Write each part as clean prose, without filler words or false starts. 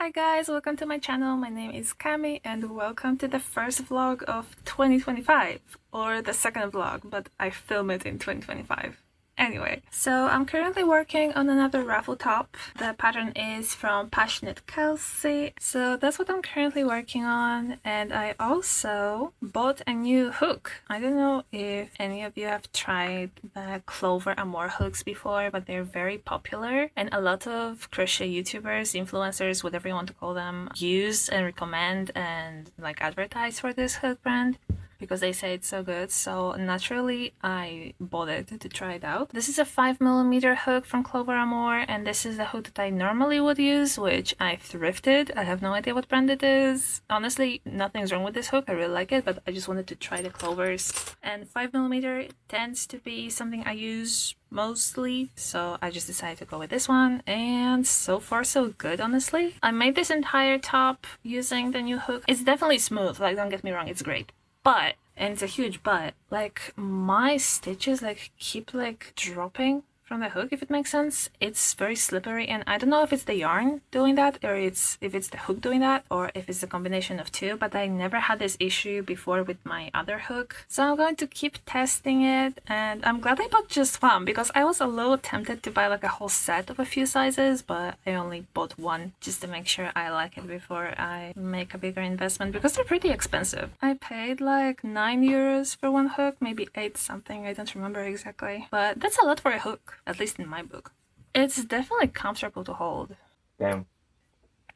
Hi guys, welcome to my channel. My name is Cami and welcome to the first vlog of 2025, or the second vlog, but I film it in 2025. Anyway, so I'm currently working on another raffle top. The pattern is from Passionate Kelsey, so that's what I'm currently working on. And I also bought a new hook. I don't know if any of you have tried the Clover Amour hooks before, but they're very popular and a lot of crochet YouTubers, influencers, whatever you want to call them, use and recommend and like advertise for this hook brand because they say it's so good. So naturally I bought it to try it out. This is a 5mm hook from Clover Amour, and this is the hook that I normally would use, which I thrifted. I have no idea what brand it is. Honestly, nothing's wrong with this hook. I really like it, but I just wanted to try the Clovers. And 5mm tends to be something I use mostly, so I just decided to go with this one, and so far so good, honestly. I made this entire top using the new hook. It's definitely smooth, like don't get me wrong, it's great. But, and it's a huge but, like my stitches like keep like dropping from the hook, if it makes sense. It's very slippery, and I don't know if it's the yarn doing that or if it's the hook doing that, or if it's a combination of two, but I never had this issue before with my other hook. So I'm going to keep testing it, and I'm glad I bought just one because I was a little tempted to buy like a whole set of a few sizes, but I only bought one just to make sure I like it before I make a bigger investment because they're pretty expensive. I paid like €9 for one hook, maybe 8 something, I don't remember exactly, but that's a lot for a hook. At least in my book. It's definitely comfortable to hold. Damn.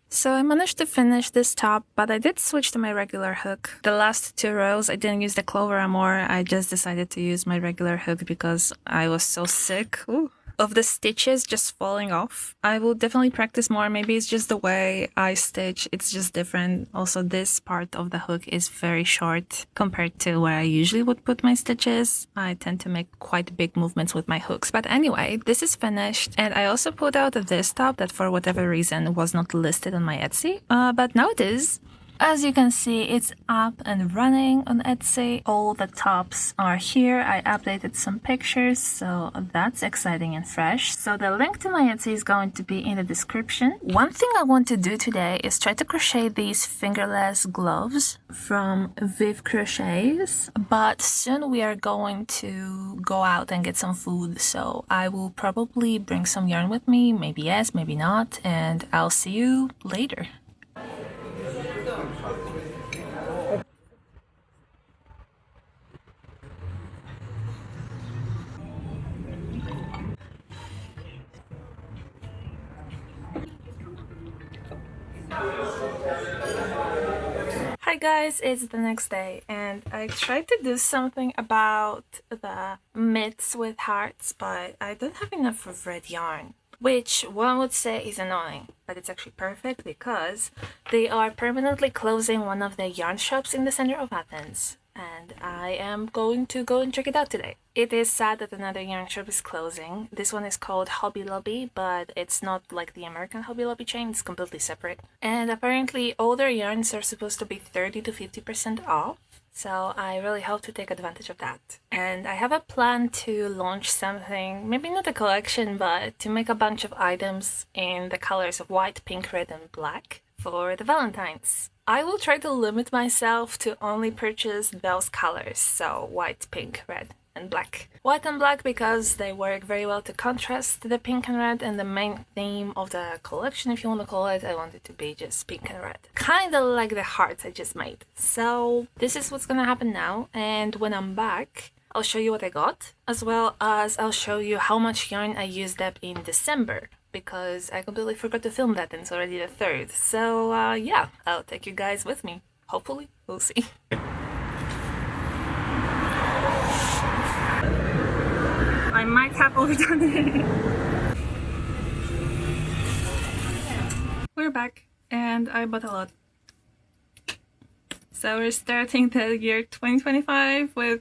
So I managed to finish this top, but I did switch to my regular hook. The last 2 rows I didn't use the Clover Amour. I just decided to use my regular hook because I was so sick of the stitches just falling off. I will definitely practice more. Maybe it's just the way I stitch, it's just different. Also, this part of the hook is very short compared to where I usually would put my stitches. I tend to make quite big movements with my hooks. But anyway, this is finished, and I also put out this top that for whatever reason was not listed on my Etsy, but now it is. As you can see, it's up and running on Etsy. All the tops are here. I updated some pictures, so that's exciting and fresh. So the link to my Etsy is going to be in the description. One thing I want to do today is try to crochet these fingerless gloves from Viv Crochets, but soon we are going to go out and get some food, so I will probably bring some yarn with me, maybe yes, maybe not, and I'll see you later. Hi guys, it's the next day, and I tried to do something about the mitts with hearts, but I don't have enough of red yarn, which one would say is annoying, but it's actually perfect because they are permanently closing one of the yarn shops in the center of Athens, and I am going to go and check it out today. It is sad that another yarn shop is closing. This one is called Hobby Lobby, but it's not like the American Hobby Lobby chain, it's completely separate. And apparently all their yarns are supposed to be 30 to 50% off, so I really hope to take advantage of that. And I have a plan to launch something, maybe not a collection, but to make a bunch of items in the colors of white, pink, red, and black for the Valentines. I will try to limit myself to only purchase those colors, so white, pink, red, and black. White and black because they work very well to contrast the pink and red, and the main theme of the collection, if you want to call it, I want it to be just pink and red. Kinda like the hearts I just made. So this is what's gonna happen now, and when I'm back, I'll show you what I got, as well as I'll show you how much yarn I used up in December, because I completely forgot to film that and it's already the 3rd. So yeah, I'll take you guys with me. Hopefully, we'll see. I might have overdone it. We're back, and I bought a lot. So we're starting the year 2025 with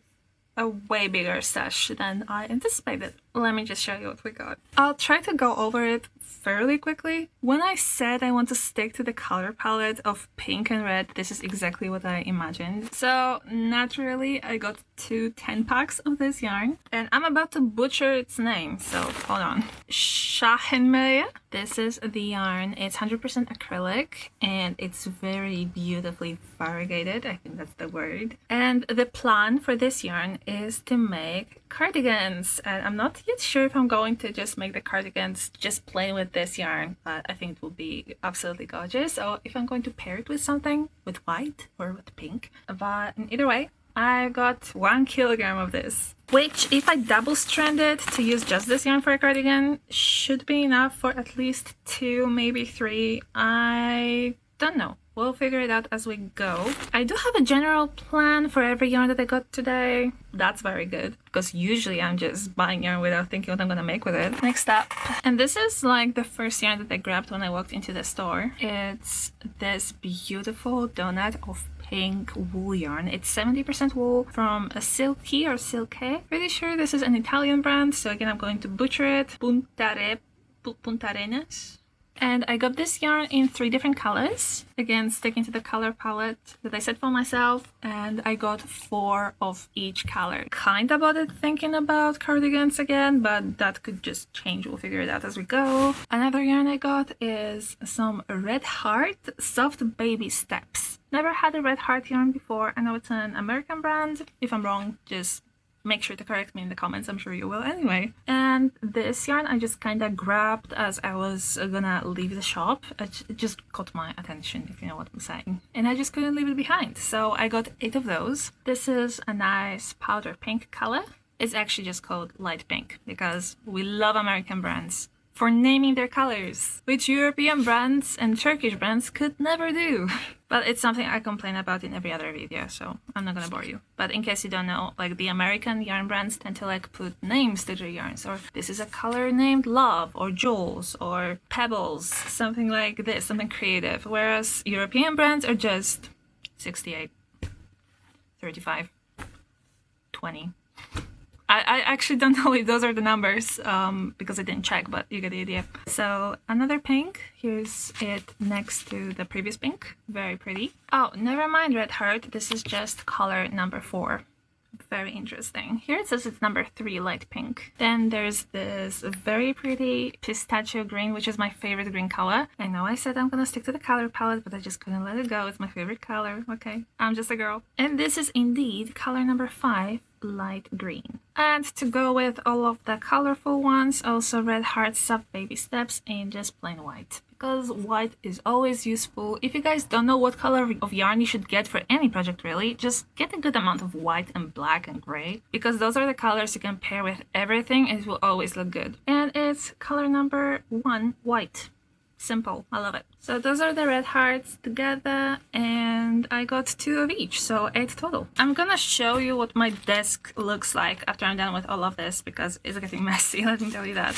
a way bigger stash than I anticipated. Let me just show you what we got. I'll try to go over it fairly quickly. When I said I want to stick to the color palette of pink and red, this is exactly what I imagined. So naturally, I got 2 10-packs of this yarn, and I'm about to butcher its name, so hold on. Handmade This is the yarn. It's 100% acrylic and it's very beautifully variegated. I think that's the word. And the plan for this yarn is to make cardigans. And I'm not yet sure if I'm going to just make the cardigans just plain with this yarn, but I think it will be absolutely gorgeous. So if I'm going to pair it with something, with white or with pink, but either way, I got 1 kilogram of this, which if I double strand it to use just this yarn for a cardigan should be enough for at least 2, maybe 3. I don't know. We'll figure it out as we go. I do have a general plan for every yarn that I got today. That's very good, because usually I'm just buying yarn without thinking what I'm gonna make with it. Next up, and this is like the first yarn that I grabbed when I walked into the store. It's this beautiful donut of pink wool yarn. It's 70% wool from a Silky or Silke. Pretty sure this is an Italian brand, so again I'm going to butcher it. Puntarenas. And I got this yarn in 3 different colors. Again, sticking to the color palette that I set for myself. And I got 4 of each color. Kinda bought it thinking about cardigans again, but that could just change. We'll figure it out as we go. Another yarn I got is some Red Heart Soft Baby Steps. Never had a Red Heart yarn before. I know it's an American brand. If I'm wrong, just make sure to correct me in the comments. I'm sure you will anyway. And this yarn I just kind of grabbed as I was gonna leave the shop. It just caught my attention, if you know what I'm saying. And I just couldn't leave it behind. So I got 8 of those. This is a nice powder pink color. It's actually just called light pink because we love American brands for naming their colors, which European brands and Turkish brands could never do. But it's something I complain about in every other video, so I'm not gonna bore you. But in case you don't know, like the American yarn brands tend to like put names to their yarns, or this is a color named Love or Jewels or Pebbles, something like this, something creative. Whereas European brands are just 68, 35, 20. I actually don't know if those are the numbers because I didn't check, but you get the idea. So another pink, here's it next to the previous pink, very pretty. Oh, never mind Red Heart, this is just color number 4. Very interesting. Here it says it's number 3, light pink. Then there's this very pretty pistachio green, which is my favorite green color. I know I said I'm gonna stick to the color palette, but I just couldn't let it go. It's my favorite color. Okay, I'm just a girl. And this is indeed color number 5, light green. And to go with all of the colorful ones, also Red Heart Soft Baby Steps in just plain white, because white is always useful. If you guys don't know what color of yarn you should get for any project really, just get a good amount of white and black and gray, because those are the colors you can pair with everything and it will always look good. And it's color number 1, white. Simple. I love it. So those are the Red Hearts together, and I got 2 of each, so 8 total. I'm gonna show you what my desk looks like after I'm done with all of this, because it's getting messy, let me tell you that.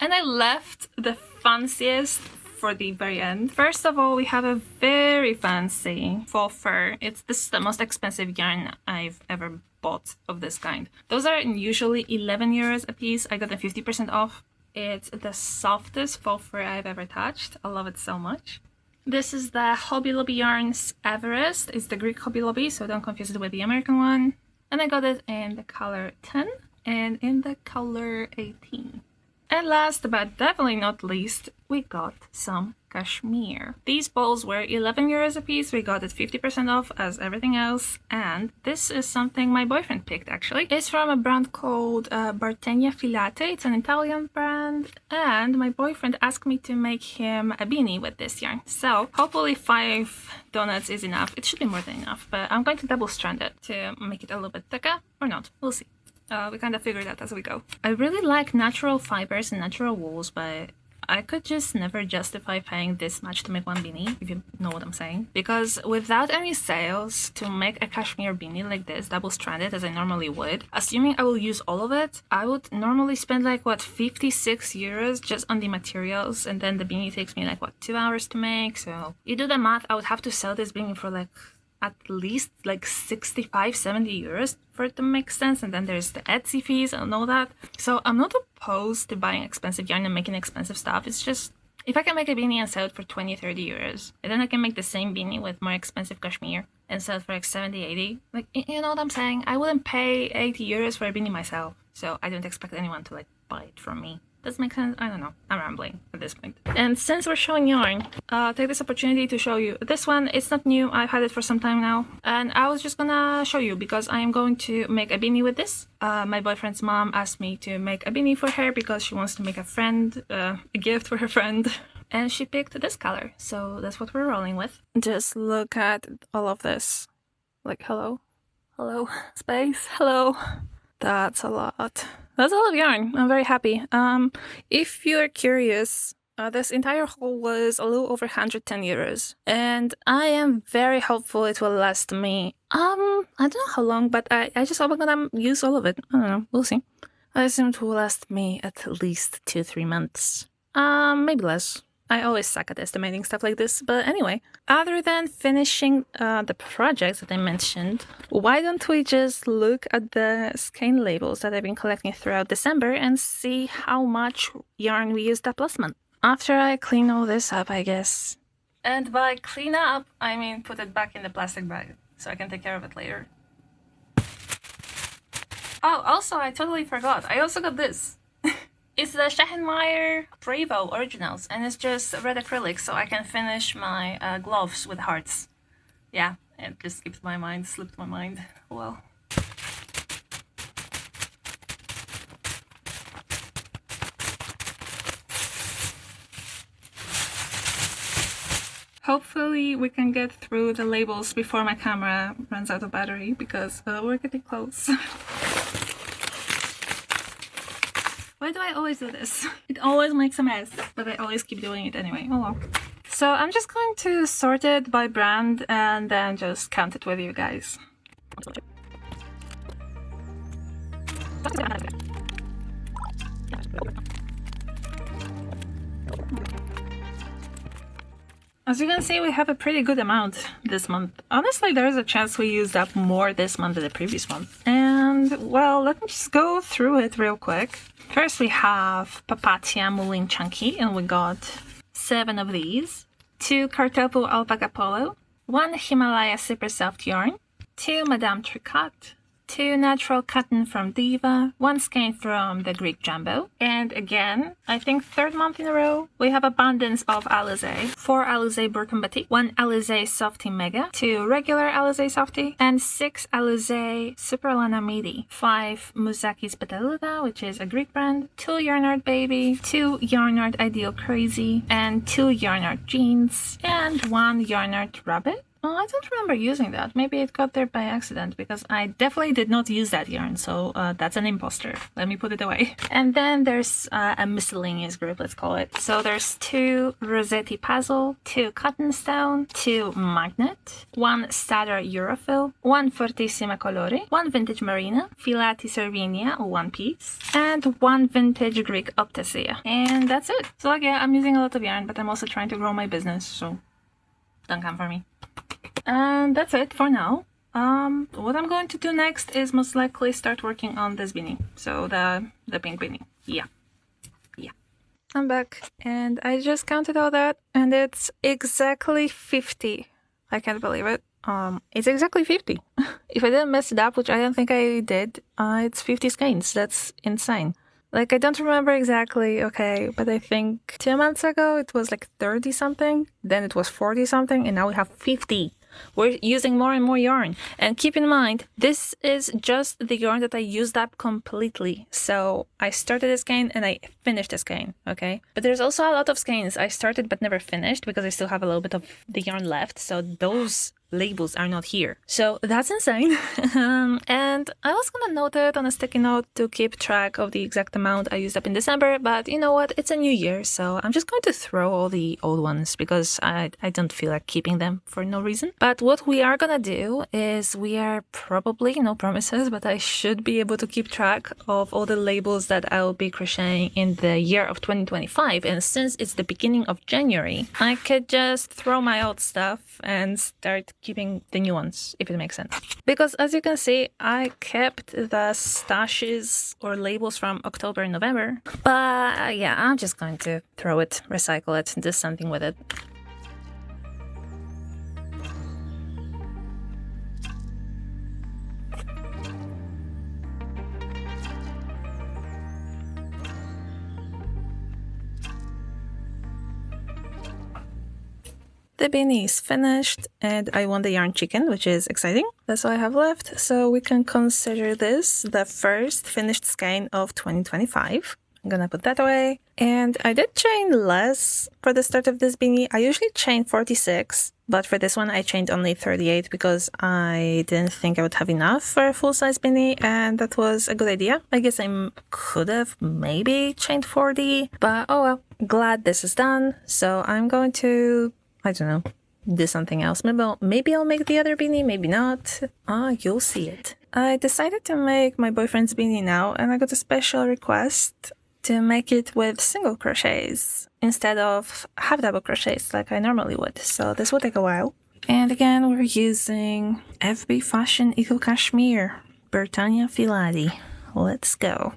And I left the fanciest for the very end. First of all, we have a very fancy faux fur. This is the most expensive yarn I've ever bought of this kind. Those are usually 11 euros a piece. I got them 50% off. It's the softest faux fur I've ever touched. I love it so much. This is the Hobby Lobby Yarns Everest. It's the Greek Hobby Lobby, so don't confuse it with the American one. And I got it in the color 10 and in the color 18. And last but definitely not least, we got some cashmere. These balls were 11 euros a piece. We got it 50% off as everything else. And this is something my boyfriend picked actually. It's from a brand called Bartegna Filate. It's an Italian brand. And my boyfriend asked me to make him a beanie with this yarn. So hopefully 5 donuts is enough. It should be more than enough, but I'm going to double strand it to make it a little bit thicker or not. We'll see. We kind of figured out as we go. I really like natural fibers and natural wools, but I could just never justify paying this much to make one beanie, if you know what I'm saying. Because without any sales, to make a cashmere beanie like this, double-stranded as I normally would, assuming I will use all of it, I would normally spend like, what, 56 euros just on the materials, and then the beanie takes me like, what, 2 hours to make? So you do the math, I would have to sell this beanie for like at least like 65, 70 euros for it to make sense. And then there's the Etsy fees and all that. So I'm not opposed to buying expensive yarn and making expensive stuff. It's just, if I can make a beanie and sell it for 20, 30 euros, and then I can make the same beanie with more expensive cashmere and sell it for like 70, 80, like, you know what I'm saying? I wouldn't pay 80 euros for a beanie myself. So I don't expect anyone to like buy it from me. Does make sense? I don't know. I'm rambling at this point. And since we're showing yarn, take this opportunity to show you. This one, it's not new. I've had it for some time now. And I was just gonna show you because I am going to make a beanie with this. My boyfriend's mom asked me to make a beanie for her because she wants to make a gift for her friend. And she picked this color. So that's what we're rolling with. Just look at all of this. Like, hello. Hello. Space. Hello. That's a lot. That's a lot of yarn. I'm very happy. If you're curious, this entire haul was a little over 110 euros. And I am very hopeful it will last me. I don't know how long, but I just hope I'm gonna use all of it. I don't know. We'll see. I assume it will last me at least 2-3 months. Maybe less. I always suck at estimating stuff like this, but anyway, other than finishing the projects that I mentioned, why don't we just look at the skein labels that I've been collecting throughout December and see how much yarn we used up last month? After I clean all this up, I guess. And by clean up, I mean put it back in the plastic bag so I can take care of it later. Oh, also, I totally forgot. I also got this. It's the Meyer Bravo Originals, and it's just red acrylic, so I can finish my gloves with hearts. Yeah, it just slipped my mind. Well. Hopefully we can get through the labels before my camera runs out of battery, because we're getting close. Why do I always do this? It always makes a mess, but I always keep doing it anyway. Oh well. So I'm just going to sort it by brand and then just count it with you guys. As you can see, we have a pretty good amount this month. Honestly, there is a chance we used up more this month than the previous month. And, well, let me just go through it real quick. First, we have Papatia Moulin Chunky, and we got 7 of these. 2 Kartopu Alpaca Polo, 1 Himalaya Super Soft Yarn, 2 Madame Tricot, 2 Natural Cotton from Diva, 1 skein from the Greek Jumbo, and again, I think 3rd month in a row, we have abundance of Alizé. 4 Alizé Burton Batik, 1 Alizé Softy Mega, 2 regular Alizé Softy, and 6 Alizé Super Lana Midi, 5 Musaki's Petaluna, which is a Greek brand, 2 Yarnart Baby, 2 Yarnart Ideal Crazy, and 2 Yarnart Jeans, and 1 Yarnart Rabbit. Oh, I don't remember using that. Maybe it got there by accident because I definitely did not use that yarn, so that's an imposter. Let me put it away. And then there's a miscellaneous group, let's call it. So there's 2 Rossetti Puzzle, 2 Cottonstone, 2 Magnet, 1 Starter Eurofill, 1 Fortissima Colore, 1 Vintage Marina, Filati Servinia, 1 piece, and 1 Vintage Greek Optasia. And that's it. So like, yeah, I'm using a lot of yarn, but I'm also trying to grow my business, so don't come for me. And that's it for now. What I'm going to do next is most likely start working on this beanie. So the pink beanie. Yeah. I'm back and I just counted all that and it's exactly 50. I can't believe it. It's exactly 50. If I didn't mess it up, which I don't think I did, it's 50 skeins. That's insane. Like, I don't remember exactly, okay, but I think 2 months ago it was like 30 something, then it was 40 something, and now we have 50. We're using more and more yarn. And keep in mind, this is just the yarn that I used up completely. So I started a skein and I finished a skein, okay? But there's also a lot of skeins I started but never finished because I still have a little bit of the yarn left. So those labels are not here. So that's insane. And I was gonna note it on a sticky note to keep track of the exact amount I used up in December, but you know what? It's a new year, so I'm just going to throw all the old ones because I don't feel like keeping them for no reason. But what we are gonna do is we are probably, no promises, but I should be able to keep track of all the labels that I will be crocheting in the year of 2025. And since it's the beginning of January, I could just throw my old stuff and start keeping the new ones, if it makes sense. Because as you can see, I kept the stashes or labels from October and November. But yeah, I'm just going to throw it, recycle it, and do something with it. the beanie is finished and I won the yarn chicken, which is exciting. That's all I have left, so we can consider this the first finished skein of 2025. I'm gonna put that away. And I did chain less for the start of this beanie. I usually chain 46, but for this one I chained only 38 because I didn't think I would have enough for a full-size beanie, and that was a good idea. I guess I could have maybe chained 40, but oh well. Glad this is done, so I'm going to, I don't know, do something else. Maybe I'll make the other beanie, maybe not. You'll see it. I decided to make my boyfriend's beanie now, and I got a special request to make it with single crochets instead of half double crochets like I normally would, so this will take a while. And again, we're using FB Fashion Eco Cashmere Britannia Filati. Let's go.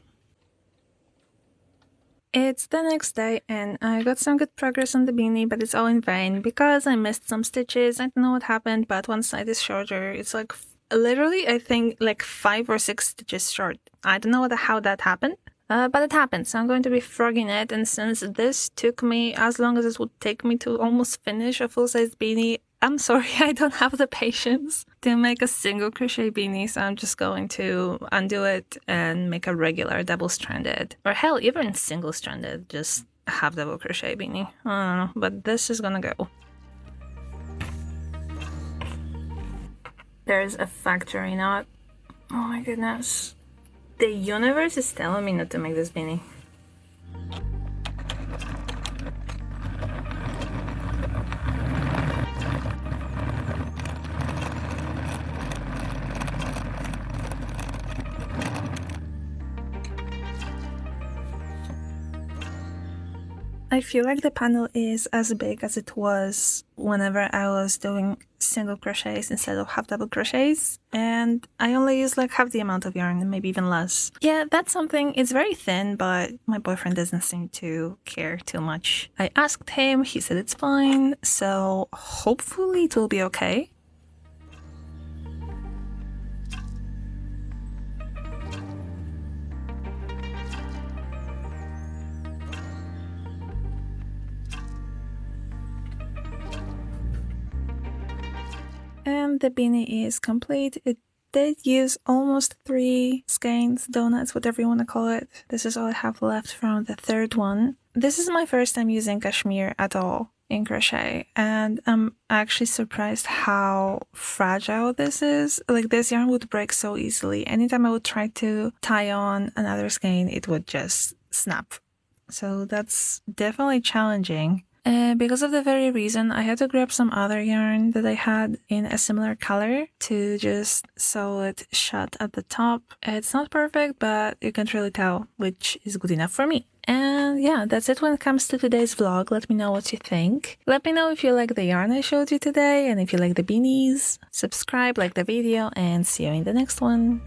It's the next day and I got some good progress on the beanie, but it's all in vain because I missed some stitches. I don't know what happened, but one side is shorter. It's like literally, I think like 5 or 6 stitches short. I don't know how that happened. But it happened, so I'm going to be frogging it, and since this took me as long as it would take me to almost finish a full-size beanie, I'm sorry, I don't have the patience to make a single crochet beanie, so I'm just going to undo it and make a regular double-stranded, or hell, even single-stranded, just half double crochet beanie. I don't know, but this is gonna go. There's a factory knot. Oh my goodness. The universe is telling me not to make this beanie. I feel like the panel is as big as it was whenever I was doing single crochets instead of half double crochets, and I only use like half the amount of yarn, maybe even less. Yeah, that's something. It's very thin, but my boyfriend doesn't seem to care too much. I asked him, he said it's fine, so hopefully it will be okay. And the beanie is complete. It did use almost 3 skeins, donuts, whatever you want to call it. This is all I have left from the third one. This is my first time using cashmere at all in crochet, and I'm actually surprised how fragile this is. Like, this yarn would break so easily. Anytime I would try to tie on another skein, it would just snap. So that's definitely challenging. Because of the very reason, I had to grab some other yarn that I had in a similar color to just sew it shut at the top. It's not perfect, but you can't really tell, which is good enough for me. And yeah, that's it when it comes to today's vlog. Let me know what you think. Let me know if you like the yarn I showed you today and if you like the beanies. Subscribe, like the video, and see you in the next one.